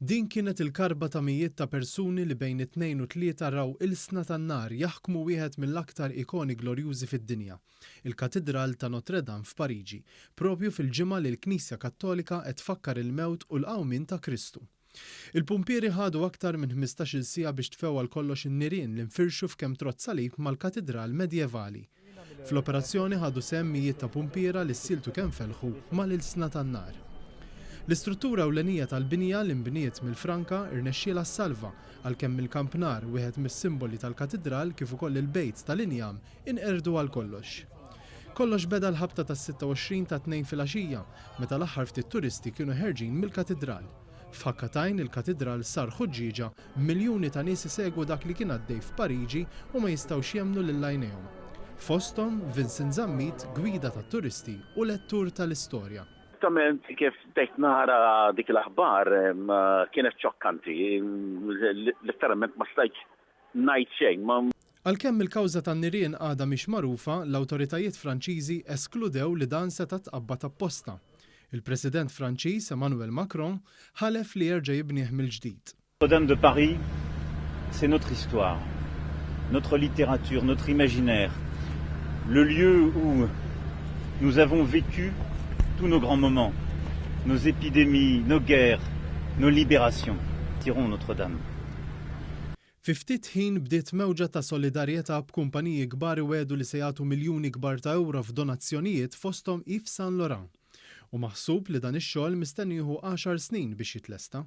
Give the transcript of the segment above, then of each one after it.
Din kienet il-karba ta' mijiet ta' persuni li bejn it-2 u 3 raw ilsna tan-nar jaħkmu wieħed mill-aktar ikoni glorjużi fid-dinja, il-Katedral ta' Notre Dame f'Pariġi, propju fil-ġimgħa li l-Knisja Kattolika qed tfakkar il-mewt u l-qawmien ta' Kristu. Il-pumpieri ħadu aktar minn 15-il siegħa biex tfew għal kollox in-nirien li nfirxu f'kemm trott salib mal-katedral medjevali. Fl-operazzjoni ħadu semmijiet ta' pumpiera li ssiltu kemm felħu mal-ilsna tan-nar. L-istruttura ewlenija tal-binja li nbniet mill-Franka irnexxiela s-salva għalkemm il-kampnar wieħed mis-simboli tal-katedral kif ukoll il-bejt tal-injam inqerdu għal kollox. Kollox beda l-ħabta tas-26 ta' tnejn filgħaxija meta l-aħħar ftit turisti kienu ħerġin mill-katedral. F'ħakkatajn il-katedral sar ħuġġieġa miljuni ta' nies isegwu dak li kien għaddej f'Pariġi u ma jistgħux jemmnu lil għajnejhom. Fosthom Vincent Zammit, gwida tat-turisti u lettur tal-istorja. Esattament kif tgħid nara dik l-aħbar kienet ċokkanti, letteralment ma stajtx ngħid xejn. Għalkemm il-kawża tan-nirien għadha mhix magħrufa, l-awtoritajiet Franċiżi eskludew li dan seta' tqabbad apposta. Il-President Franċiż Emmanuel Macron ħalef li jerġa' jibnieh mill-ġdid. Notre-Dame de Paris, c'est notre histoire, notre littérature, notre imaginaire, le lieu où nous avons vécu tous nos grands moments, nos épidémies, nos guerres, nos libérations. Tirons Notre-Dame. Fi ftit ħin bdiet mewġa ta' solidarjetà b'kumpaniji kbar wedu li se jagħtu miljuni kbar ta' euro f'donazzjonijiet fosthom Yves Saint Laurent. U maħsub li dan ix-xogħol mistenni jieħu 10 snin biex jitlesta.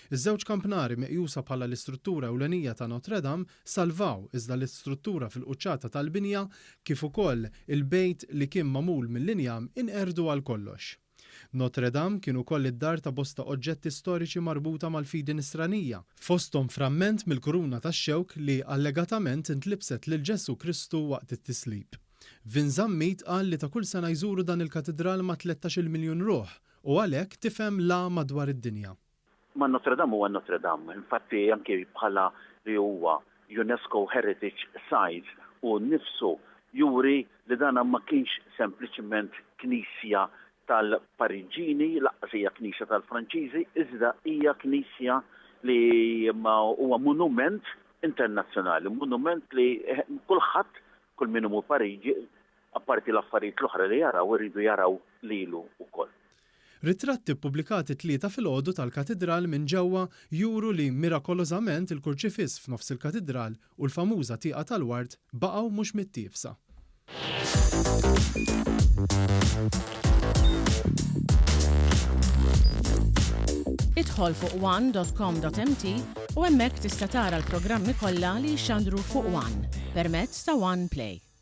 Iż-żewġ kampnari meqjusa bħala l-istruttura ewlenija ta' Notre Dame salvaw iżda l-istruttura fil-quċċata tal-binja kif ukoll il-bejt li kien magħmul mill-injam inqerdu għal kollox. Notre Dame kien ukoll id-dar ta' bosta oġġetti storiċi marbuta mal-fidi nisranija, fosthom framment mill-kuruna tax-xewk li allegatament intlibset lil Ġesu Kristu waqt it-tislib. Vincent Zammit qal li ta' kull sena jżuru dan il-katedral ma' 13 miljun ruħ u għalhekk tifhem la madwar id-dinja. Ma' Notre Dame huwa Notre Dame, infatti anke bħala li huwa UNESCO Heritage Site u nnifsu juri li dan ma kienx sempliċement knisja tal-Pariġini, laqqas hija knisja tal-Franċiżi, iżda hija knisja li huwa monument internazzjonali, monument li kulħadd kull min hu Pariġi, apparti l-affarijiet l-oħra li jaraw iridu jaraw lilu wkoll. Ritratti ppubblikati 3 filgħodu tal-katedral minn ġewwa juru li mirakolosament il-kurċifiss f'nofs il-katedral u l-famuża tieqa tal-ward baqgħu mhux mittiefsa. Idħol fuq one.com.mt u hemmhekk tista' tara l-programmi kollha li jxandru fuq One permezz ta' One Play.